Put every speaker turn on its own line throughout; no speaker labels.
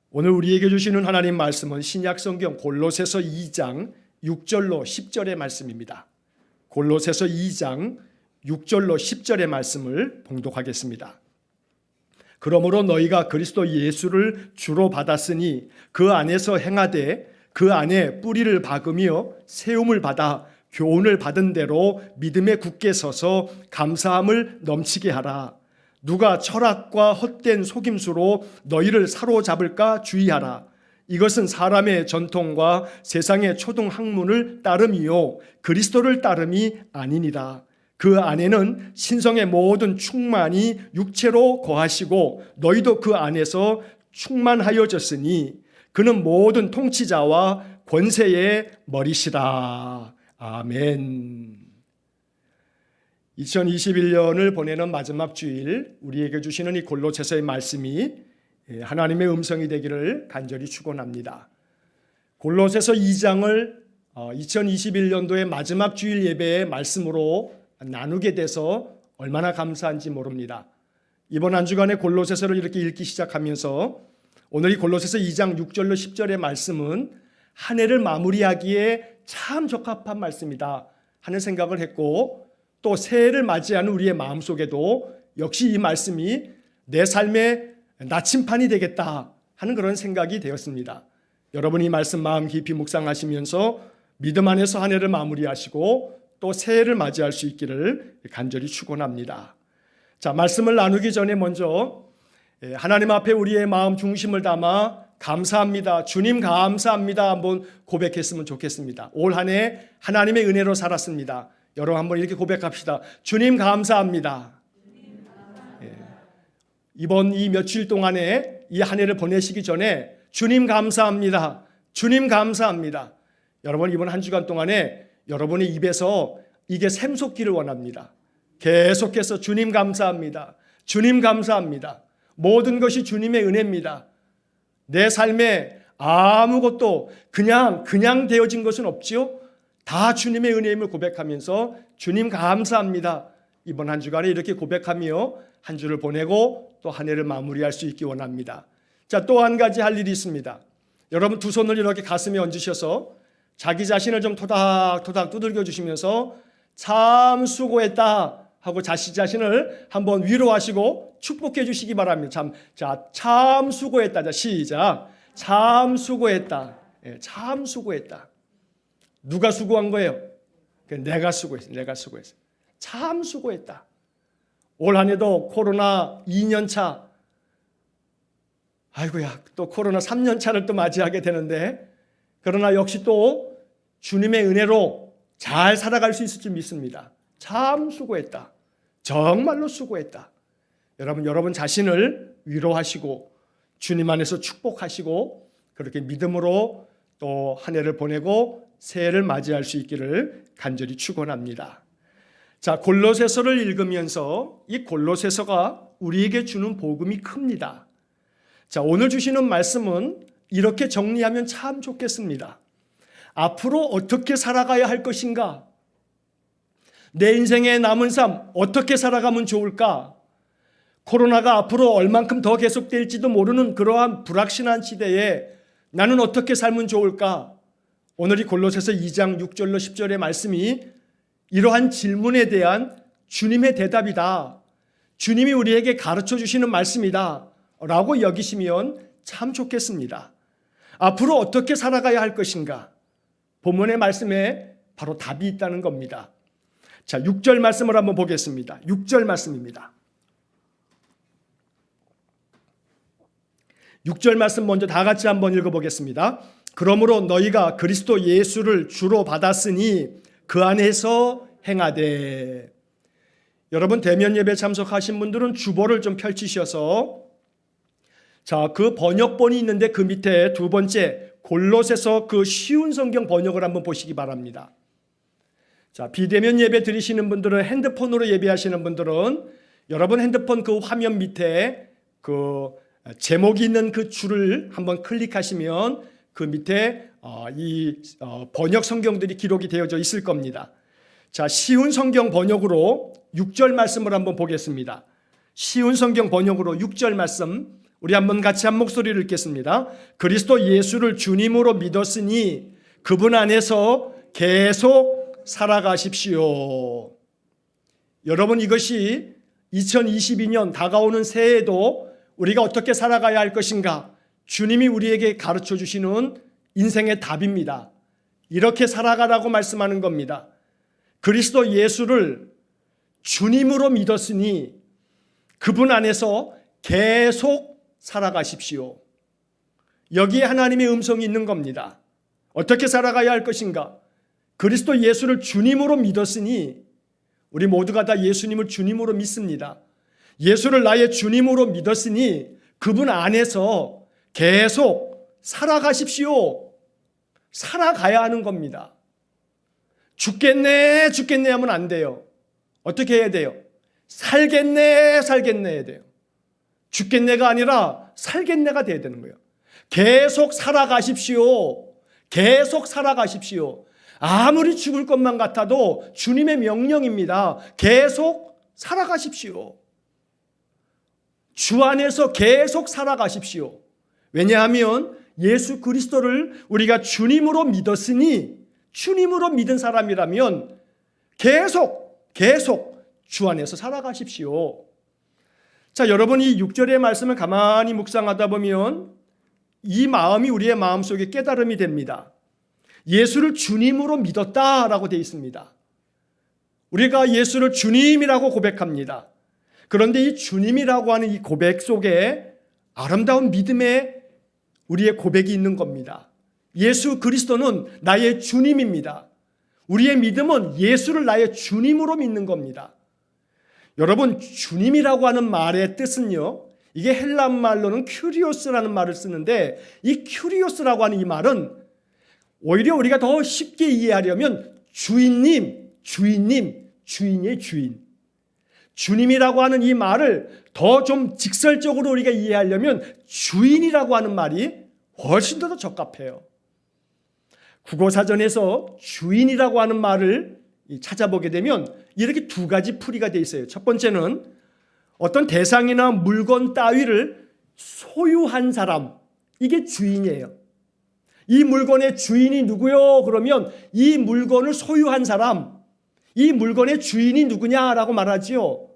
오늘 우리에게 주시는 하나님 말씀은 신약성경 골로새서 2장 6절로 10절의 말씀입니다. 골로새서 2장 6절로 10절의 말씀을 봉독하겠습니다. 그러므로 너희가 그리스도 예수를 주로 받았으니 그 안에서 행하되 그 안에 뿌리를 박으며 세움을 받아 교훈을 받은 대로 믿음에 굳게 서서 감사함을 넘치게 하라. 누가 철학과 헛된 속임수로 너희를 사로잡을까 주의하라. 이것은 사람의 전통과 세상의 초등 학문을 따름이요 그리스도를 따름이 아니니라. 그 안에는 신성의 모든 충만이 육체로 거하시고 너희도 그 안에서 충만하여졌으니 그는 모든 통치자와 권세의 머리시라. 아멘. 2021년을 보내는 마지막 주일 우리에게 주시는 이 골로새서의 말씀이 하나님의 음성이 되기를 간절히 축원합니다. 골로새서 2장을 2021년도의 마지막 주일 예배의 말씀으로 나누게 돼서 얼마나 감사한지 모릅니다. 이번 한 주간에 골로새서를 이렇게 읽기 시작하면서 오늘 이 골로새서 2장 6절로 10절의 말씀은 한 해를 마무리하기에 참 적합한 말씀이다 하는 생각을 했고, 또 새해를 맞이하는 우리의 마음속에도 역시 이 말씀이 내 삶의 나침판이 되겠다 하는 그런 생각이 되었습니다. 여러분이 이 말씀 마음 깊이 묵상하시면서 믿음 안에서 한 해를 마무리하시고 또 새해를 맞이할 수 있기를 간절히 축원합니다. 자, 말씀을 나누기 전에 먼저 하나님 앞에 우리의 마음 중심을 담아 감사합니다, 주님 감사합니다 한번 고백했으면 좋겠습니다. 올 한 해 하나님의 은혜로 살았습니다. 여러분 한번 이렇게 고백합시다. 주님 감사합니다. 이번 이 며칠 동안에 이 한 해를 보내시기 전에 주님 감사합니다, 주님 감사합니다. 여러분 이번 한 주간 동안에 여러분의 입에서 이게 샘솟기를 원합니다. 계속해서 주님 감사합니다, 주님 감사합니다. 모든 것이 주님의 은혜입니다. 내 삶에 아무것도 그냥 되어진 것은 없지요. 다 주님의 은혜임을 고백하면서 주님 감사합니다. 이번 한 주간에 이렇게 고백하며 한 주를 보내고 또 한 해를 마무리할 수 있기 원합니다. 자, 또 한 가지 할 일이 있습니다. 여러분 두 손을 이렇게 가슴에 얹으셔서 자기 자신을 좀 토닥토닥 두들겨 주시면서 참 수고했다 하고 자신을 한번 위로하시고 축복해 주시기 바랍니다. 참 수고했다. 자, 시작. 참 수고했다. 참 수고했다. 누가 수고한 거예요? 내가 수고했어. 참 수고했다. 올 한 해도 코로나 2년 차, 아이고야, 또 코로나 3년 차를 또 맞이하게 되는데, 그러나 역시 또 주님의 은혜로 잘 살아갈 수 있을 줄 믿습니다. 참 수고했다. 정말로 수고했다. 여러분 자신을 위로하시고 주님 안에서 축복하시고 그렇게 믿음으로 또 한 해를 보내고 새해를 맞이할 수 있기를 간절히 축원합니다. 자, 골로새서를 읽으면서 이 골로새서가 우리에게 주는 복음이 큽니다. 자, 오늘 주시는 말씀은 이렇게 정리하면 참 좋겠습니다. 앞으로 어떻게 살아가야 할 것인가? 내 인생의 남은 삶 어떻게 살아가면 좋을까? 코로나가 앞으로 얼만큼 더 계속될지도 모르는 그러한 불확실한 시대에 나는 어떻게 살면 좋을까? 오늘 이 골로새서 2장 6절로 10절의 말씀이 이러한 질문에 대한 주님의 대답이다. 주님이 우리에게 가르쳐 주시는 말씀이다 라고 여기시면 참 좋겠습니다. 앞으로 어떻게 살아가야 할 것인가? 본문의 말씀에 바로 답이 있다는 겁니다. 자, 6절 말씀을 한번 보겠습니다. 6절 말씀입니다. 6절 말씀 먼저 다 같이 한번 읽어보겠습니다. 그러므로 너희가 그리스도 예수를 주로 받았으니 그 안에서 행하되. 여러분 대면 예배 참석하신 분들은 주보를 좀 펼치셔서 자, 그 번역본이 있는데 그 밑에 두 번째 골로새서 그 쉬운 성경 번역을 한번 보시기 바랍니다. 자, 비대면 예배 드리시는 분들은 핸드폰으로 예배하시는 분들은 여러분 핸드폰 그 화면 밑에 그 제목이 있는 그 줄을 한번 클릭하시면 그 밑에 이 번역 성경들이 기록이 되어져 있을 겁니다. 자, 쉬운 성경 번역으로 6절 말씀을 한번 보겠습니다. 쉬운 성경 번역으로 6절 말씀 우리 한번 같이 한 목소리를 읽겠습니다. 그리스도 예수를 주님으로 믿었으니 그분 안에서 계속 살아가십시오. 여러분, 이것이 2022년 다가오는 새해에도 우리가 어떻게 살아가야 할 것인가, 주님이 우리에게 가르쳐 주시는 인생의 답입니다. 이렇게 살아가라고 말씀하는 겁니다. 그리스도 예수를 주님으로 믿었으니 그분 안에서 계속 살아가십시오. 여기에 하나님의 음성이 있는 겁니다. 어떻게 살아가야 할 것인가? 그리스도 예수를 주님으로 믿었으니, 우리 모두가 다 예수님을 주님으로 믿습니다. 예수를 나의 주님으로 믿었으니 그분 안에서 계속 살아가십시오. 살아가야 하는 겁니다. 죽겠네 하면 안 돼요. 어떻게 해야 돼요? 살겠네 해야 돼요. 죽겠네가 아니라 살겠네가 돼야 되는 거예요. 계속 살아가십시오. 계속 살아가십시오. 아무리 죽을 것만 같아도 주님의 명령입니다. 계속 살아가십시오. 주 안에서 계속 살아가십시오. 왜냐하면 예수 그리스도를 우리가 주님으로 믿었으니, 주님으로 믿은 사람이라면 계속 주 안에서 살아가십시오. 자, 여러분, 이 6절의 말씀을 가만히 묵상하다 보면 이 마음이 우리의 마음속에 깨달음이 됩니다. 예수를 주님으로 믿었다라고 되어 있습니다. 우리가 예수를 주님이라고 고백합니다. 그런데 이 주님이라고 하는 이 고백 속에 아름다운 믿음의 우리의 고백이 있는 겁니다. 예수 그리스도는 나의 주님입니다. 우리의 믿음은 예수를 나의 주님으로 믿는 겁니다. 여러분, 주님이라고 하는 말의 뜻은요, 이게 헬라 말로는 큐리오스라는 말을 쓰는데, 이 큐리오스라고 하는 이 말은 오히려 우리가 더 쉽게 이해하려면 주인이의 주인. 주님이라고 하는 이 말을 더 좀 직설적으로 우리가 이해하려면 주인이라고 하는 말이 훨씬 더 적합해요. 국어사전에서 주인이라고 하는 말을 찾아보게 되면 이렇게 두 가지 풀이가 되어 있어요. 첫 번째는 어떤 대상이나 물건 따위를 소유한 사람, 이게 주인이에요. 이 물건의 주인이 누구요? 그러면 이 물건을 소유한 사람, 이 물건의 주인이 누구냐라고 말하지요.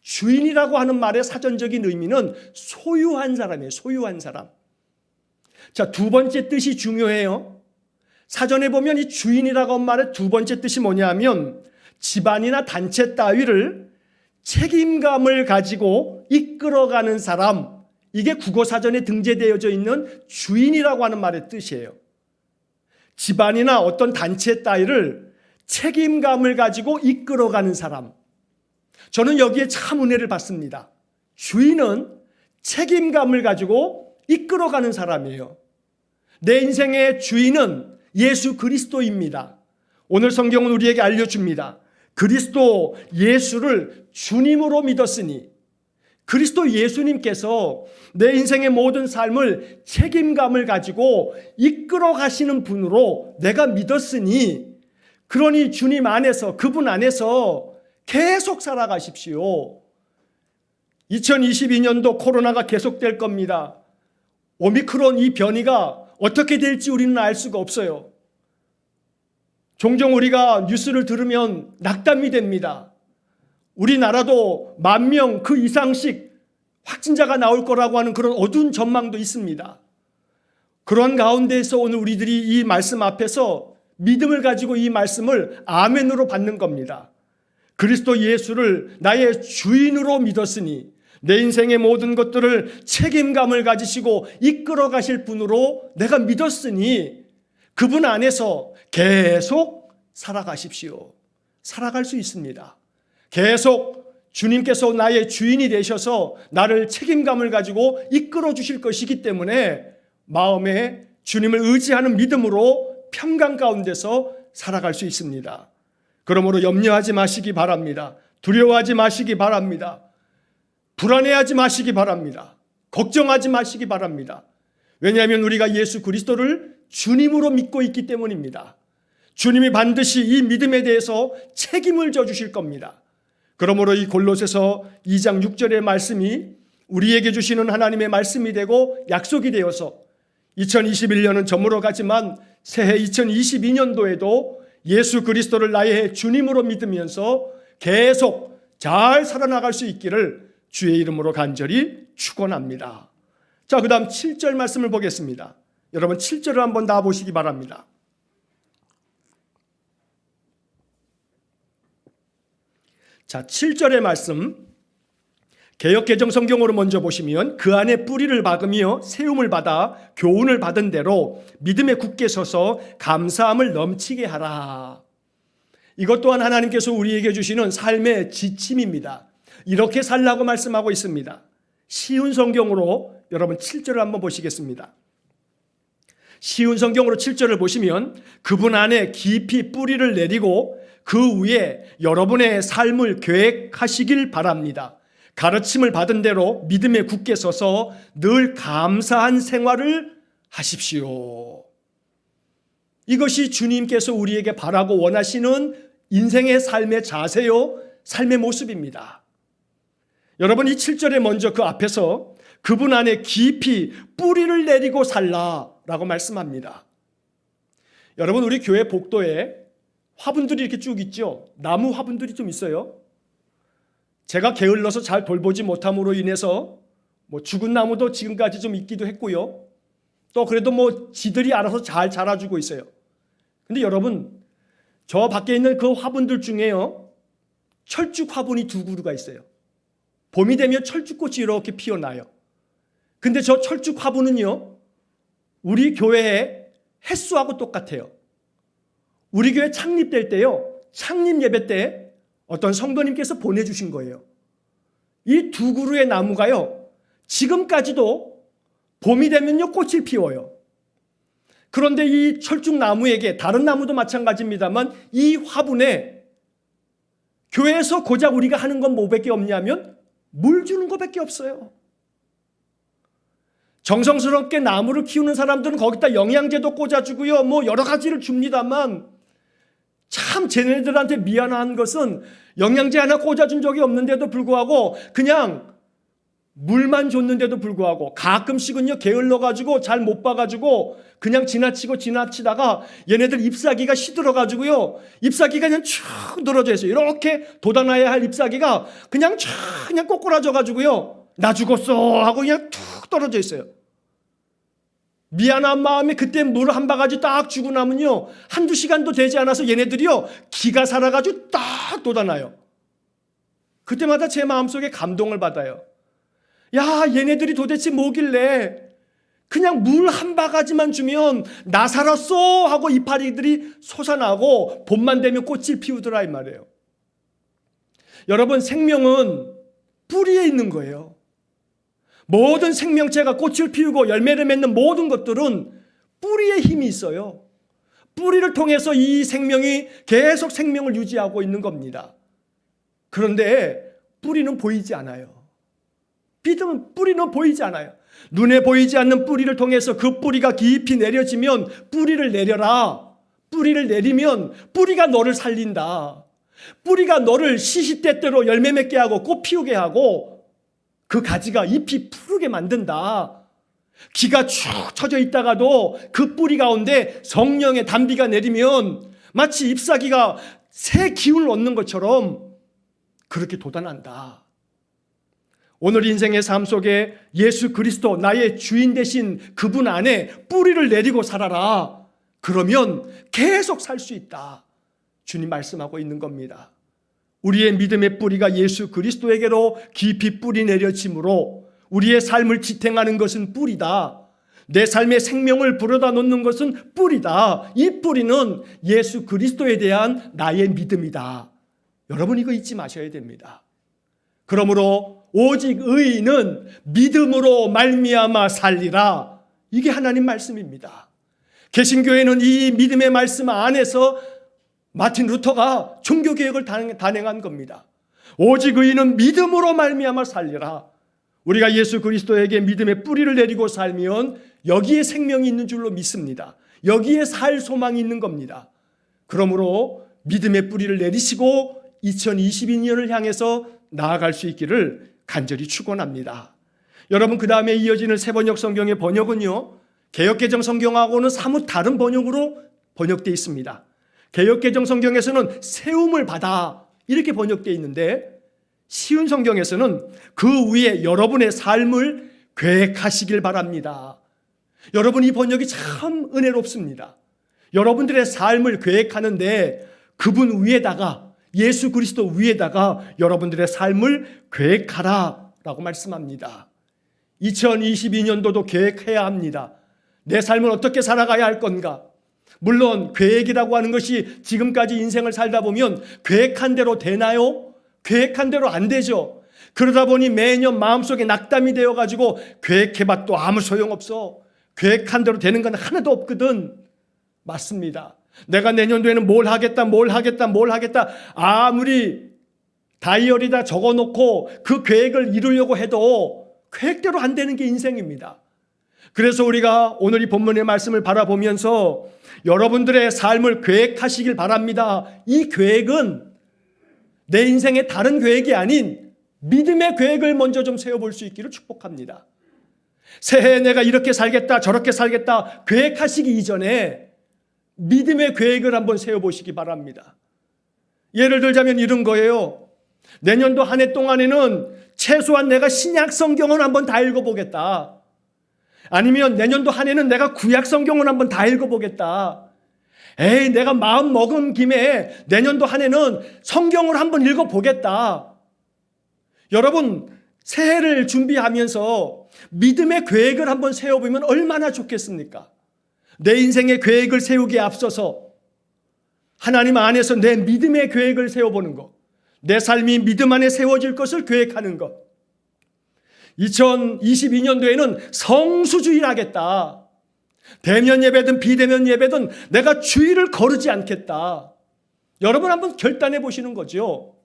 주인이라고 하는 말의 사전적인 의미는 소유한 사람이에요. 소유한 사람. 자, 두 번째 뜻이 중요해요. 사전에 보면 이 주인이라고 하는 말의 두 번째 뜻이 뭐냐면 집안이나 단체 따위를 책임감을 가지고 이끌어가는 사람, 이게 국어사전에 등재되어져 있는 주인이라고 하는 말의 뜻이에요. 집안이나 어떤 단체 따위를 책임감을 가지고 이끌어가는 사람. 저는 여기에 참 은혜를 받습니다. 주인은 책임감을 가지고 이끌어가는 사람이에요. 내 인생의 주인은 예수 그리스도입니다. 오늘 성경은 우리에게 알려줍니다. 그리스도 예수를 주님으로 믿었으니, 그리스도 예수님께서 내 인생의 모든 삶을 책임감을 가지고 이끌어 가시는 분으로 내가 믿었으니, 그러니 주님 안에서, 그분 안에서 계속 살아가십시오. 2022년도 코로나가 계속될 겁니다. 오미크론 이 변이가 어떻게 될지 우리는 알 수가 없어요. 종종 우리가 뉴스를 들으면 낙담이 됩니다. 우리나라도 10,000명 그 이상씩 확진자가 나올 거라고 하는 그런 어두운 전망도 있습니다. 그런 가운데에서 오늘 우리들이 이 말씀 앞에서 믿음을 가지고 이 말씀을 아멘으로 받는 겁니다. 그리스도 예수를 나의 주인으로 믿었으니 내 인생의 모든 것들을 책임감을 가지시고 이끌어 가실 분으로 내가 믿었으니 그분 안에서 계속 살아가십시오. 살아갈 수 있습니다. 계속 주님께서 나의 주인이 되셔서 나를 책임감을 가지고 이끌어 주실 것이기 때문에 마음에 주님을 의지하는 믿음으로 평강 가운데서 살아갈 수 있습니다. 그러므로 염려하지 마시기 바랍니다. 두려워하지 마시기 바랍니다. 불안해하지 마시기 바랍니다. 걱정하지 마시기 바랍니다. 왜냐하면 우리가 예수 그리스도를 주님으로 믿고 있기 때문입니다. 주님이 반드시 이 믿음에 대해서 책임을 져 주실 겁니다. 그러므로 이 골로새서 2장 6절의 말씀이 우리에게 주시는 하나님의 말씀이 되고 약속이 되어서 2021년은 저물어 가지만 새해 2022년도에도 예수 그리스도를 나의 주님으로 믿으면서 계속 잘 살아나갈 수 있기를 주의 이름으로 간절히 축원합니다. 자, 그 다음 7절 말씀을 보겠습니다. 여러분 7절을 한번 다 보시기 바랍니다. 자, 7절의 말씀 개역개정 성경으로 먼저 보시면 그 안에 뿌리를 박으며 세움을 받아 교훈을 받은 대로 믿음에 굳게 서서 감사함을 넘치게 하라. 이것 또한 하나님께서 우리에게 주시는 삶의 지침입니다. 이렇게 살라고 말씀하고 있습니다. 쉬운 성경으로 여러분 7절을 한번 보시겠습니다. 쉬운 성경으로 7절을 보시면 그분 안에 깊이 뿌리를 내리고 그 위에 여러분의 삶을 계획하시길 바랍니다. 가르침을 받은 대로 믿음에 굳게 서서 늘 감사한 생활을 하십시오. 이것이 주님께서 우리에게 바라고 원하시는 인생의 삶의 자세요, 삶의 모습입니다. 여러분 이 7절에 먼저 그 앞에서 그분 안에 깊이 뿌리를 내리고 살라라고 말씀합니다. 여러분 우리 교회 복도에 화분들이 이렇게 쭉 있죠. 나무 화분들이 좀 있어요. 제가 게을러서 잘 돌보지 못함으로 인해서 죽은 나무도 지금까지 좀 있기도 했고요. 또 그래도 지들이 알아서 잘 자라주고 있어요. 근데 여러분 저 밖에 있는 그 화분들 중에요, 철쭉 화분이 2그루가 있어요. 봄이 되면 철쭉꽃이 이렇게 피어나요. 근데 저 철쭉 화분은요, 우리 교회의 횟수하고 똑같아요. 우리 교회 창립될 때요, 창립 예배 때 어떤 성도님께서 보내주신 거예요. 이 2그루의 나무가요, 지금까지도 봄이 되면요 꽃을 피워요. 그런데 이 철쭉 나무에게, 다른 나무도 마찬가지입니다만, 이 화분에 교회에서 고작 우리가 하는 건 뭐밖에 없냐면 물 주는 것밖에 없어요. 정성스럽게 나무를 키우는 사람들은 거기다 영양제도 꽂아주고요, 여러 가지를 줍니다만, 참 쟤네들한테 미안한 것은 영양제 하나 꽂아준 적이 없는데도 불구하고 그냥 물만 줬는데도 불구하고 가끔씩은요 게을러가지고 잘 못 봐가지고 그냥 지나치다가 얘네들 ip사귀가 시들어가지고요, ip사귀가 그냥 쭉 늘어져 있어요. 이렇게 돋아나야 할 ip사귀가 그냥 꼬꾸라져가지고요, 나 죽었어 하고 그냥 툭 떨어져 있어요. 미안한 마음에 그때 물 한 바가지 딱 주고 나면요, 1-2시간도 되지 않아서 얘네들이요 기가 살아가지고 딱 돋아나요. 그때마다 제 마음속에 감동을 받아요. 야, 얘네들이 도대체 뭐길래 그냥 물 한 바가지만 주면 나 살았어 하고 이파리들이 솟아나고 봄만 되면 꽃을 피우더라 이 말이에요. 여러분 생명은 뿌리에 있는 거예요. 모든 생명체가 꽃을 피우고 열매를 맺는 모든 것들은 뿌리에 힘이 있어요. 뿌리를 통해서 이 생명이 계속 생명을 유지하고 있는 겁니다. 그런데 뿌리는 보이지 않아요. 믿음은 뿌리는 보이지 않아요. 눈에 보이지 않는 뿌리를 통해서 그 뿌리가 깊이 내려지면 뿌리를 내려라. 뿌리를 내리면 뿌리가 너를 살린다. 뿌리가 너를 시시때때로 열매 맺게 하고 꽃 피우게 하고 그 가지가 잎이 푸르게 만든다. 기가 축 처져 있다가도 그 뿌리 가운데 성령의 단비가 내리면 마치 잎사귀가 새 기운을 얻는 것처럼 그렇게 돋아난다. 오늘 인생의 삶 속에 예수 그리스도 나의 주인 되신 그분 안에 뿌리를 내리고 살아라. 그러면 계속 살 수 있다. 주님 말씀하고 있는 겁니다. 우리의 믿음의 뿌리가 예수 그리스도에게로 깊이 뿌리 내려짐으로 우리의 삶을 지탱하는 것은 뿌리다. 내 삶의 생명을 불어다 놓는 것은 뿌리다. 이 뿌리는 예수 그리스도에 대한 나의 믿음이다. 여러분 이거 잊지 마셔야 됩니다. 그러므로 오직 의인은 믿음으로 말미암아 살리라. 이게 하나님 말씀입니다. 개신교회는 이 믿음의 말씀 안에서 마틴 루터가 종교개혁을 단행한 겁니다. 오직 의인은 믿음으로 말미암아 살리라. 우리가 예수 그리스도에게 믿음의 뿌리를 내리고 살면 여기에 생명이 있는 줄로 믿습니다. 여기에 살 소망이 있는 겁니다. 그러므로 믿음의 뿌리를 내리시고 2022년을 향해서 나아갈 수 있기를 간절히 축원합니다. 여러분, 그 다음에 이어지는 세번역 성경의 번역은요, 개역개정 성경하고는 사뭇 다른 번역으로 번역되어 있습니다. 개역개정 성경에서는 세움을 받아 이렇게 번역되어 있는데, 쉬운 성경에서는 그 위에 여러분의 삶을 계획하시길 바랍니다. 여러분, 이 번역이 참 은혜롭습니다. 여러분들의 삶을 계획하는데 그분 위에다가, 예수 그리스도 위에다가 여러분들의 삶을 계획하라 라고 말씀합니다. 2022년도도 계획해야 합니다. 내 삶을 어떻게 살아가야 할 건가? 물론 계획이라고 하는 것이 지금까지 인생을 살다 보면 계획한 대로 되나요? 계획한 대로 안 되죠. 그러다 보니 매년 마음속에 낙담이 되어가지고 계획해봐도 아무 소용없어. 계획한 대로 되는 건 하나도 없거든. 맞습니다. 내가 내년도에는 뭘 하겠다 아무리 다이어리에다 적어놓고 그 계획을 이루려고 해도 계획대로 안 되는 게 인생입니다. 그래서 우리가 오늘 이 본문의 말씀을 바라보면서 여러분들의 삶을 계획하시길 바랍니다. 이 계획은 내 인생의 다른 계획이 아닌 믿음의 계획을 먼저 좀 세워볼 수 있기를 축복합니다. 새해 내가 이렇게 살겠다 저렇게 살겠다 계획하시기 이전에 믿음의 계획을 한번 세워보시기 바랍니다. 예를 들자면 이런 거예요. 내년도 한 해 동안에는 최소한 내가 신약 성경을 한번 다 읽어보겠다. 아니면 내년도 한 해는 내가 구약 성경을 한번 다 읽어보겠다. 에이, 내가 마음 먹은 김에 내년도 한 해는 성경을 한번 읽어보겠다. 여러분, 새해를 준비하면서 믿음의 계획을 한번 세워보면 얼마나 좋겠습니까? 내 인생의 계획을 세우기에 앞서서 하나님 안에서 내 믿음의 계획을 세워보는 것, 내 삶이 믿음 안에 세워질 것을 계획하는 것. 2022년도에는 성수주의를 하겠다. 대면 예배든 비대면 예배든 내가 주의를 거르지 않겠다. 여러분 한번 결단해 보시는 거죠.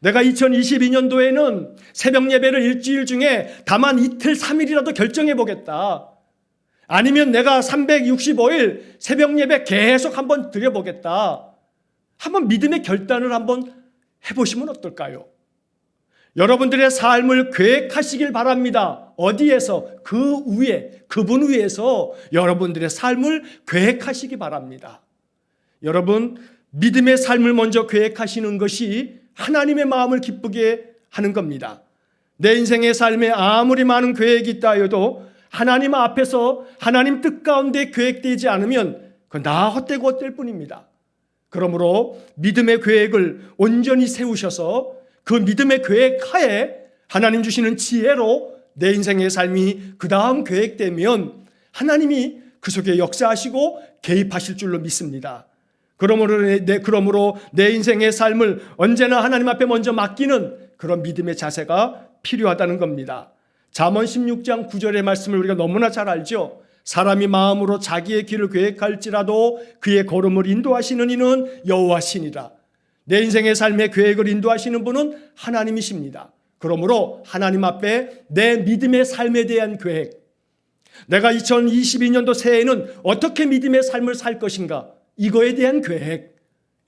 내가 2022년도에는 새벽 예배를 일주일 중에 다만 이틀 3일이라도 결정해 보겠다. 아니면 내가 365일 새벽 예배 계속 한번 드려보겠다. 한번 믿음의 결단을 한번 해보시면 어떨까요? 여러분들의 삶을 계획하시길 바랍니다. 어디에서? 그 위에, 그분 위에서 여러분들의 삶을 계획하시기 바랍니다. 여러분, 믿음의 삶을 먼저 계획하시는 것이 하나님의 마음을 기쁘게 하는 겁니다. 내 인생의 삶에 아무리 많은 계획이 있다 해도 하나님 앞에서 하나님 뜻 가운데 계획되지 않으면 그건 다 헛되고 헛될 뿐입니다. 그러므로 믿음의 계획을 온전히 세우셔서 그 믿음의 계획 하에 하나님 주시는 지혜로 내 인생의 삶이 그 다음 계획되면 하나님이 그 속에 역사하시고 개입하실 줄로 믿습니다. 그러므로 내 인생의 삶을 언제나 하나님 앞에 먼저 맡기는 그런 믿음의 자세가 필요하다는 겁니다. 잠언 16장 9절의 말씀을 우리가 너무나 잘 알죠. 사람이 마음으로 자기의 길을 계획할지라도 그의 걸음을 인도하시는 이는 여호와시니라. 내 인생의 삶의 계획을 인도하시는 분은 하나님이십니다. 그러므로 하나님 앞에 내 믿음의 삶에 대한 계획, 내가 2022년도 새해에는 어떻게 믿음의 삶을 살 것인가, 이거에 대한 계획,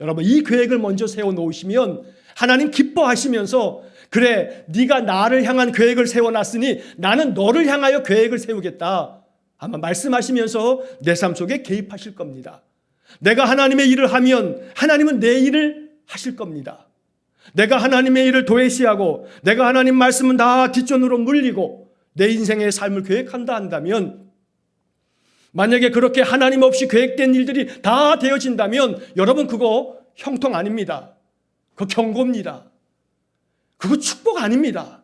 여러분 이 계획을 먼저 세워놓으시면 하나님 기뻐하시면서 그래 네가 나를 향한 계획을 세워놨으니 나는 너를 향하여 계획을 세우겠다 아마 말씀하시면서 내 삶 속에 개입하실 겁니다. 내가 하나님의 일을 하면 하나님은 내 일을 하실 겁니다. 내가 하나님의 일을 도외시하고 내가 하나님 말씀은 다 뒷전으로 물리고 내 인생의 삶을 계획한다 한다면, 만약에 그렇게 하나님 없이 계획된 일들이 다 되어진다면 여러분 그거 형통 아닙니다. 그거 경고입니다. 그거 축복 아닙니다.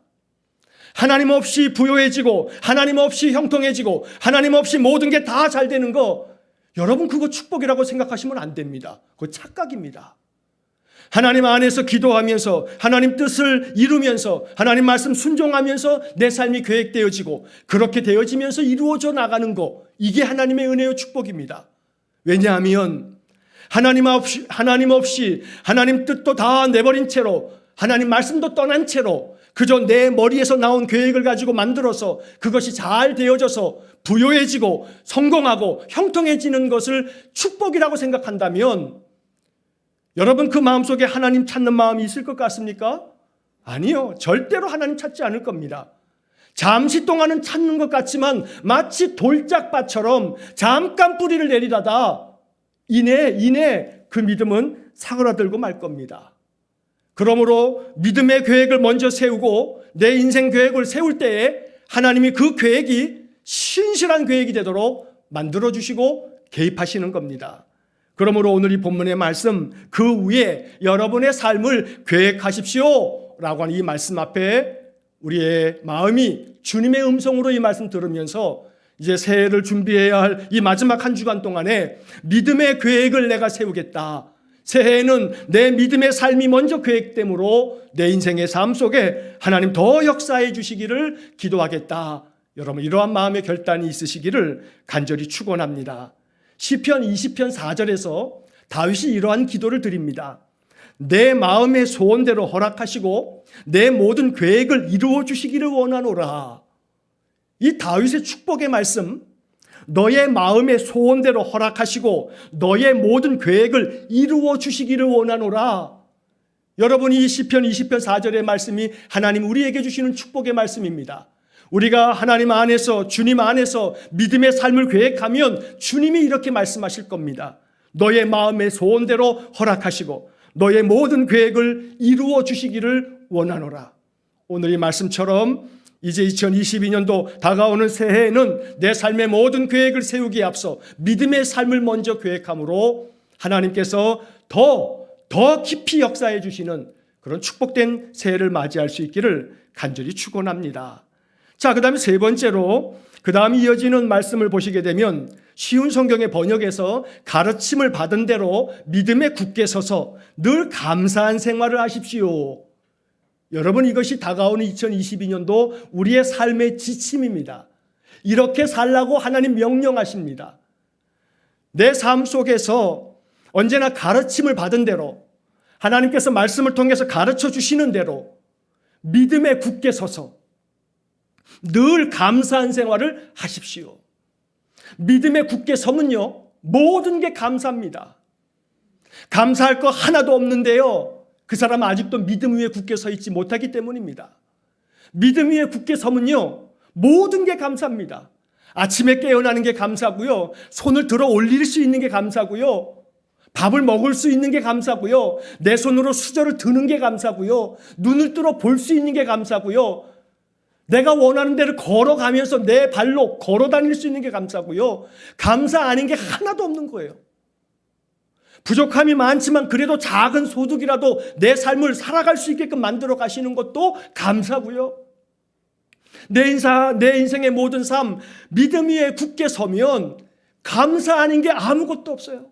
하나님 없이 부요해지고 하나님 없이 형통해지고 하나님 없이 모든 게 다 잘 되는 거, 여러분 그거 축복이라고 생각하시면 안 됩니다. 그거 착각입니다. 하나님 안에서 기도하면서 하나님 뜻을 이루면서 하나님 말씀 순종하면서 내 삶이 계획되어지고 그렇게 되어지면서 이루어져 나가는 거, 이게 하나님의 은혜와 축복입니다. 왜냐하면 하나님 없이 하나님 뜻도 다 내버린 채로 하나님 말씀도 떠난 채로 그저 내 머리에서 나온 계획을 가지고 만들어서 그것이 잘 되어져서 부요해지고 성공하고 형통해지는 것을 축복이라고 생각한다면 여러분 그 마음속에 하나님 찾는 마음이 있을 것 같습니까? 아니요. 절대로 하나님 찾지 않을 겁니다. 잠시 동안은 찾는 것 같지만 마치 돌짝밭처럼 잠깐 뿌리를 내리다가 이내 그 믿음은 사그라들고 말 겁니다. 그러므로 믿음의 계획을 먼저 세우고 내 인생 계획을 세울 때에 하나님이 그 계획이 신실한 계획이 되도록 만들어주시고 개입하시는 겁니다. 그러므로 오늘 이 본문의 말씀 그 위에 여러분의 삶을 계획하십시오 라고 하는 이 말씀 앞에 우리의 마음이 주님의 음성으로 이 말씀 들으면서 이제 새해를 준비해야 할 이 마지막 한 주간 동안에 믿음의 계획을 내가 세우겠다. 새해에는 내 믿음의 삶이 먼저 계획되므로 내 인생의 삶 속에 하나님 더 역사해 주시기를 기도하겠다. 여러분 이러한 마음의 결단이 있으시기를 간절히 축원합니다. 시편 20편 4절에서 다윗이 이러한 기도를 드립니다. 내 마음의 소원대로 허락하시고 내 모든 계획을 이루어 주시기를 원하노라. 이 다윗의 축복의 말씀, 너의 마음의 소원대로 허락하시고 너의 모든 계획을 이루어 주시기를 원하노라. 여러분 이 시편 20편 4절의 말씀이 하나님 우리에게 주시는 축복의 말씀입니다. 우리가 하나님 안에서 주님 안에서 믿음의 삶을 계획하면 주님이 이렇게 말씀하실 겁니다. 너의 마음의 소원대로 허락하시고 너의 모든 계획을 이루어 주시기를 원하노라. 오늘 이 말씀처럼 이제 2022년도 다가오는 새해에는 내 삶의 모든 계획을 세우기에 앞서 믿음의 삶을 먼저 계획함으로 하나님께서 더 깊이 역사해 주시는 그런 축복된 새해를 맞이할 수 있기를 간절히 축원합니다. 자, 그 다음에 세 번째로 그 다음 이어지는 말씀을 보시게 되면 쉬운 성경의 번역에서 가르침을 받은 대로 믿음에 굳게 서서 늘 감사한 생활을 하십시오. 여러분 이것이 다가오는 2022년도 우리의 삶의 지침입니다. 이렇게 살라고 하나님 명령하십니다. 내 삶 속에서 언제나 가르침을 받은 대로 하나님께서 말씀을 통해서 가르쳐 주시는 대로 믿음에 굳게 서서 늘 감사한 생활을 하십시오. 믿음에 굳게 서면요 모든 게 감사합니다. 감사할 거 하나도 없는데요 그 사람은 아직도 믿음 위에 굳게 서 있지 못하기 때문입니다. 믿음 위에 굳게 서면요 모든 게 감사합니다. 아침에 깨어나는 게 감사고요, 손을 들어 올릴 수 있는 게 감사고요, 밥을 먹을 수 있는 게 감사고요, 내 손으로 수저를 드는 게 감사고요, 눈을 뜨러 볼 수 있는 게 감사고요, 내가 원하는 데를 걸어가면서 내 발로 걸어 다닐 수 있는 게 감사고요. 감사 아닌 게 하나도 없는 거예요. 부족함이 많지만 그래도 작은 소득이라도 내 삶을 살아갈 수 있게끔 만들어 가시는 것도 감사고요. 내 인생의 모든 삶 믿음 위에 굳게 서면 감사 아닌 게 아무것도 없어요.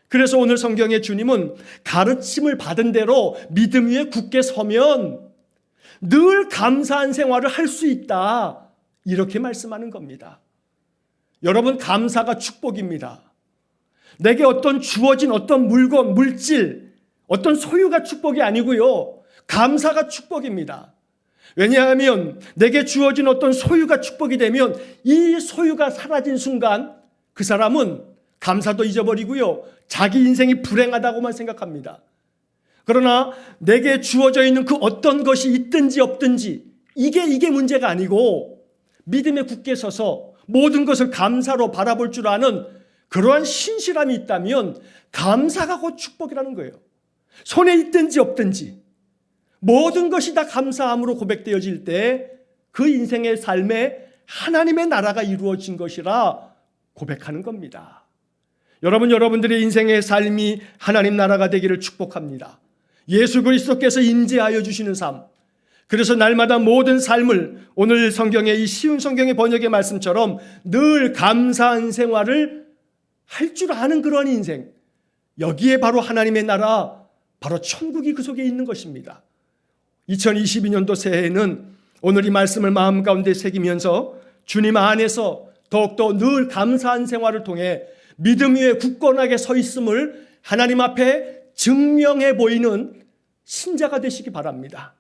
그래서 오늘 성경의 주님은 가르침을 받은 대로 믿음 위에 굳게 서면 늘 감사한 생활을 할 수 있다. 이렇게 말씀하는 겁니다. 여러분 감사가 축복입니다. 내게 어떤 주어진 어떤 물건, 물질, 어떤 소유가 축복이 아니고요. 감사가 축복입니다. 왜냐하면 내게 주어진 어떤 소유가 축복이 되면 이 소유가 사라진 순간 그 사람은 감사도 잊어버리고요. 자기 인생이 불행하다고만 생각합니다. 그러나 내게 주어져 있는 그 어떤 것이 있든지 없든지 이게 문제가 아니고 믿음에 굳게 서서 모든 것을 감사로 바라볼 줄 아는 그러한 신실함이 있다면 감사가 곧 축복이라는 거예요. 손에 있든지 없든지 모든 것이 다 감사함으로 고백되어질 때 그 인생의 삶에 하나님의 나라가 이루어진 것이라 고백하는 겁니다. 여러분들의 인생의 삶이 하나님 나라가 되기를 축복합니다. 예수 그리스도께서 임재하여 주시는 삶, 그래서 날마다 모든 삶을 오늘 성경의 이 쉬운 성경의 번역의 말씀처럼 늘 감사한 생활을 할 줄 아는 그런 인생, 여기에 바로 하나님의 나라, 바로 천국이 그 속에 있는 것입니다. 2022년도 새해에는 오늘 이 말씀을 마음 가운데 새기면서 주님 안에서 더욱더 늘 감사한 생활을 통해 믿음 위에 굳건하게 서 있음을 하나님 앞에 증명해 보이는 신자가 되시기 바랍니다.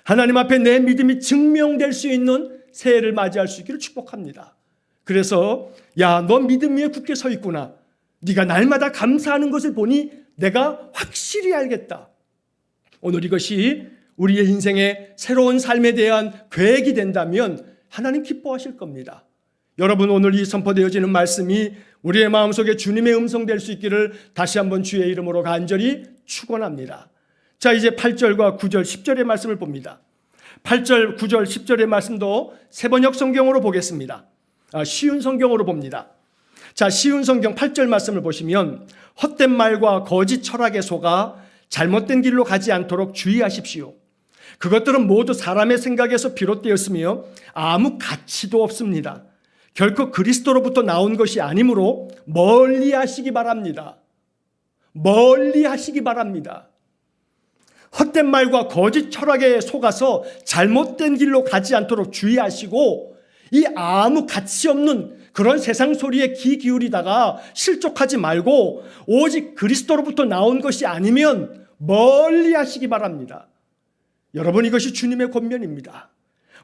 하나님 앞에 내 믿음이 증명될 수 있는 새해를 맞이할 수 있기를 축복합니다. 그래서 야, 너 믿음 위에 굳게 서 있구나. 네가 날마다 감사하는 것을 보니 내가 확실히 알겠다. 오늘 이것이 우리의 인생의 새로운 삶에 대한 계획이 된다면 하나님 기뻐하실 겁니다. 여러분, 오늘 이 선포되어지는 말씀이 우리의 마음속에 주님의 음성 될 수 있기를 다시 한번 주의 이름으로 간절히 축원합니다. 자, 이제 8절과 9절, 10절의 말씀을 봅니다. 8절, 9절, 10절의 말씀도 세번역 성경으로 보겠습니다. 쉬운 성경으로 봅니다. 자, 쉬운 성경 8절 말씀을 보시면 헛된 말과 거짓 철학에 속아 잘못된 길로 가지 않도록 주의하십시오. 그것들은 모두 사람의 생각에서 비롯되었으며 아무 가치도 없습니다. 결코 그리스도로부터 나온 것이 아니므로 멀리 하시기 바랍니다. 멀리 하시기 바랍니다. 헛된 말과 거짓 철학에 속아서 잘못된 길로 가지 않도록 주의하시고, 이 아무 가치 없는 그런 세상 소리에 귀 기울이다가 실족하지 말고 오직 그리스도로부터 나온 것이 아니면 멀리 하시기 바랍니다. 여러분, 이것이 주님의 권면입니다.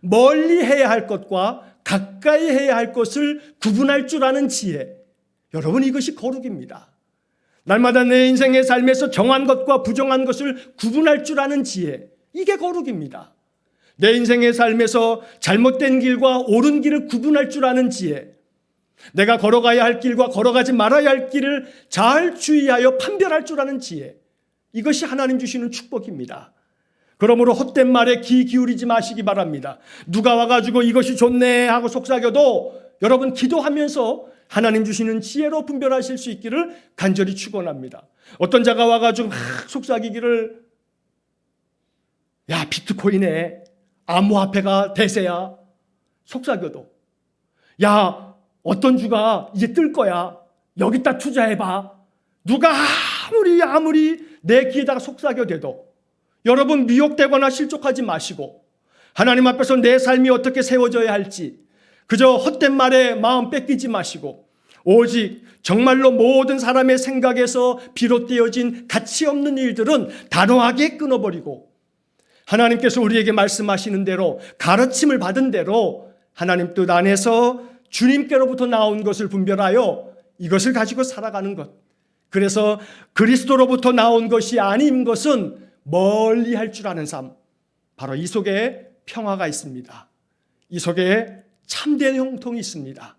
멀리 해야 할 것과 가까이 해야 할 것을 구분할 줄 아는 지혜. 여러분, 이것이 거룩입니다. 날마다 내 인생의 삶에서 정한 것과 부정한 것을 구분할 줄 아는 지혜. 이게 거룩입니다. 내 인생의 삶에서 잘못된 길과 옳은 길을 구분할 줄 아는 지혜. 내가 걸어가야 할 길과 걸어가지 말아야 할 길을 잘 주의하여 판별할 줄 아는 지혜. 이것이 하나님 주시는 축복입니다. 그러므로 헛된 말에 귀 기울이지 마시기 바랍니다. 누가 와가지고 이것이 좋네 하고 속삭여도 여러분, 기도하면서 하나님 주시는 지혜로 분별하실 수 있기를 간절히 축원합니다. 어떤 자가 와가지고 막 속삭이기를, 야, 비트코인에 암호화폐가 대세야. 속삭여도, 야, 어떤 주가 이제 뜰 거야. 여기다 투자해봐. 누가 아무리 내 귀에다가 속삭여대도 여러분, 미혹되거나 실족하지 마시고 하나님 앞에서 내 삶이 어떻게 세워져야 할지 그저 헛된 말에 마음 뺏기지 마시고 오직 정말로 모든 사람의 생각에서 비롯되어진 가치 없는 일들은 단호하게 끊어버리고 하나님께서 우리에게 말씀하시는 대로, 가르침을 받은 대로 하나님 뜻 안에서 주님께로부터 나온 것을 분별하여 이것을 가지고 살아가는 것. 그래서 그리스도로부터 나온 것이 아닌 것은 멀리 할 줄 아는 삶. 바로 이 속에 평화가 있습니다. 이 속에 참된 형통이 있습니다.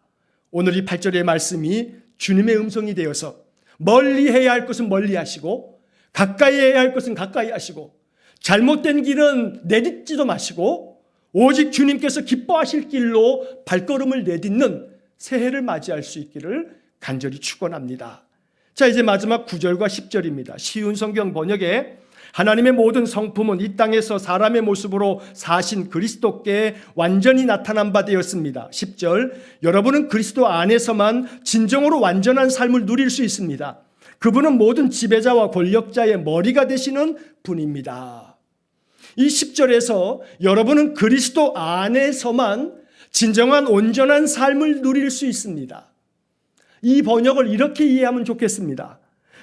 오늘 이 8절의 말씀이 주님의 음성이 되어서 멀리 해야 할 것은 멀리 하시고 가까이 해야 할 것은 가까이 하시고 잘못된 길은 내딛지도 마시고 오직 주님께서 기뻐하실 길로 발걸음을 내딛는 새해를 맞이할 수 있기를 간절히 축원합니다. 자, 이제 마지막 9절과 10절입니다. 쉬운 성경 번역에 하나님의 모든 성품은 이 땅에서 사람의 모습으로 사신 그리스도께 완전히 나타난 바 되었습니다. 10절, 여러분은 그리스도 안에서만 진정으로 완전한 삶을 누릴 수 있습니다. 그분은 모든 지배자와 권력자의 머리가 되시는 분입니다. 이 10절에서 여러분은 그리스도 안에서만 진정한 온전한 삶을 누릴 수 있습니다. 이 번역을 이렇게 이해하면 좋겠습니다.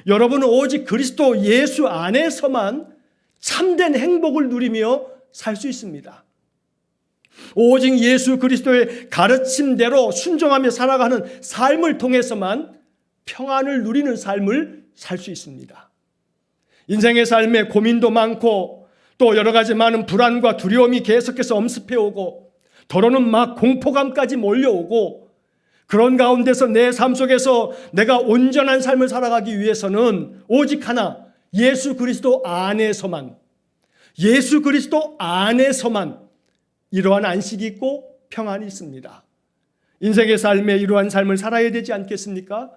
여러분은 오직 그리스도 예수 안에서만 참된 행복을 누리며 살 수 있습니다. 오직 예수 그리스도의 가르침대로 순종하며 살아가는 삶을 통해서만 평안을 누리는 삶을 살 수 있습니다. 인생의 삶에 고민도 많고 또 여러 가지 많은 불안과 두려움이 계속해서 엄습해오고 더러는 막 공포감까지 몰려오고 그런 가운데서 내 삶 속에서 내가 온전한 삶을 살아가기 위해서는 오직 하나, 예수 그리스도 안에서만 이러한 안식이 있고 평안이 있습니다. 인생의 삶에 이러한 삶을 살아야 되지 않겠습니까?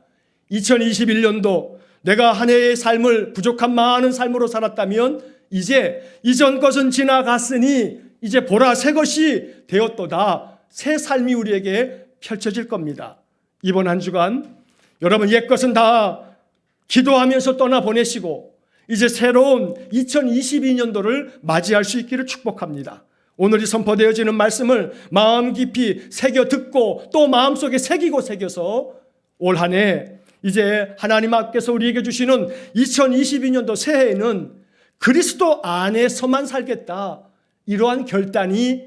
2021년도 내가 한 해의 삶을 부족한 많은 삶으로 살았다면 이제 이전 것은 지나갔으니 이제 보라 새 것이 되었도다. 새 삶이 우리에게 펼쳐질 겁니다. 이번 한 주간 여러분 옛 것은 다 기도하면서 떠나보내시고 이제 새로운 2022년도를 맞이할 수 있기를 축복합니다. 오늘이 선포되어지는 말씀을 마음 깊이 새겨 듣고 또 마음속에 새겨서 올 한 해 이제 하나님 앞께서 우리에게 주시는 2022년도 새해에는 그리스도 안에서만 살겠다. 이러한 결단이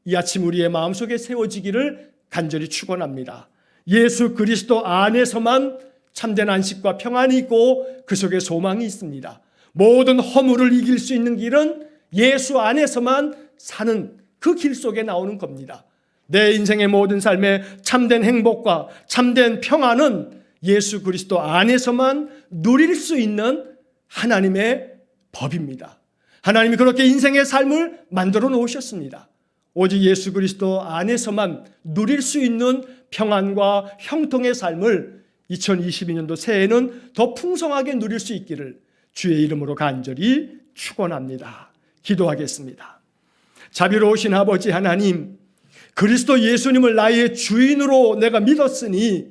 이 아침 우리의 마음속에 세워지기를 간절히 축원합니다. 예수 그리스도 안에서만 참된 안식과 평안이 있고 그 속에 소망이 있습니다. 모든 허물을 이길 수 있는 길은 예수 안에서만 사는 그 길 속에 나오는 겁니다. 내 인생의 모든 삶에 참된 행복과 참된 평안은 예수 그리스도 안에서만 누릴 수 있는 하나님의 법입니다. 하나님이 그렇게 인생의 삶을 만들어 놓으셨습니다. 오직 예수 그리스도 안에서만 누릴 수 있는 평안과 형통의 삶을 2022년도 새해에는 더 풍성하게 누릴 수 있기를 주의 이름으로 간절히 축원합니다. 기도하겠습니다. 자비로우신 아버지 하나님, 그리스도 예수님을 나의 주인으로 내가 믿었으니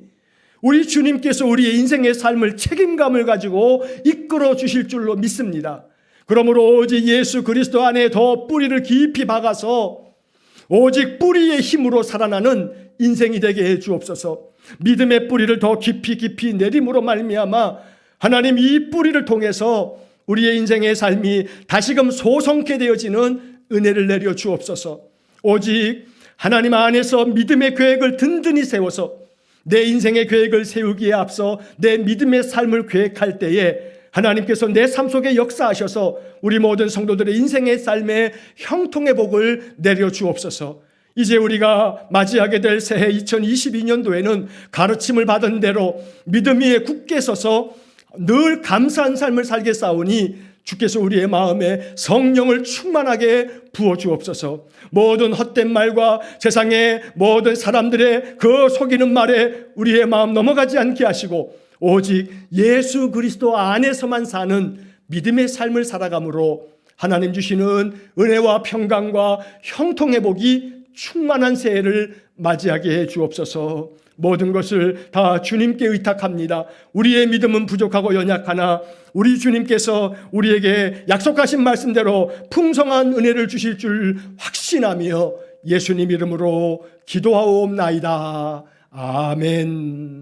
우리 주님께서 우리의 인생의 삶을 책임감을 가지고 이끌어 주실 줄로 믿습니다. 그러므로 오직 예수 그리스도 안에 더 뿌리를 깊이 박아서 오직 뿌리의 힘으로 살아나는 인생이 되게 해 주옵소서. 믿음의 뿌리를 더 깊이 내림으로 말미암아 하나님 이 뿌리를 통해서 우리의 인생의 삶이 다시금 소성케 되어지는 은혜를 내려 주옵소서. 오직 하나님 안에서 믿음의 계획을 든든히 세워서 내 인생의 계획을 세우기에 앞서 내 믿음의 삶을 계획할 때에 하나님께서 내 삶 속에 역사하셔서 우리 모든 성도들의 인생의 삶에 형통의 복을 내려 주옵소서. 이제 우리가 맞이하게 될 새해 2022년도에는 가르침을 받은 대로 믿음 위에 굳게 서서 늘 감사한 삶을 살겠사오니 주께서 우리의 마음에 성령을 충만하게 부어주옵소서. 모든 헛된 말과 세상의 모든 사람들의 그 속이는 말에 우리의 마음 넘어가지 않게 하시고 오직 예수 그리스도 안에서만 사는 믿음의 삶을 살아감으로 하나님 주시는 은혜와 평강과 형통의 복이 충만한 새해를 맞이하게 해 주옵소서. 모든 것을 다 주님께 의탁합니다. 우리의 믿음은 부족하고 연약하나 우리 주님께서 우리에게 약속하신 말씀대로 풍성한 은혜를 주실 줄 확신하며 예수님 이름으로 기도하옵나이다. 아멘.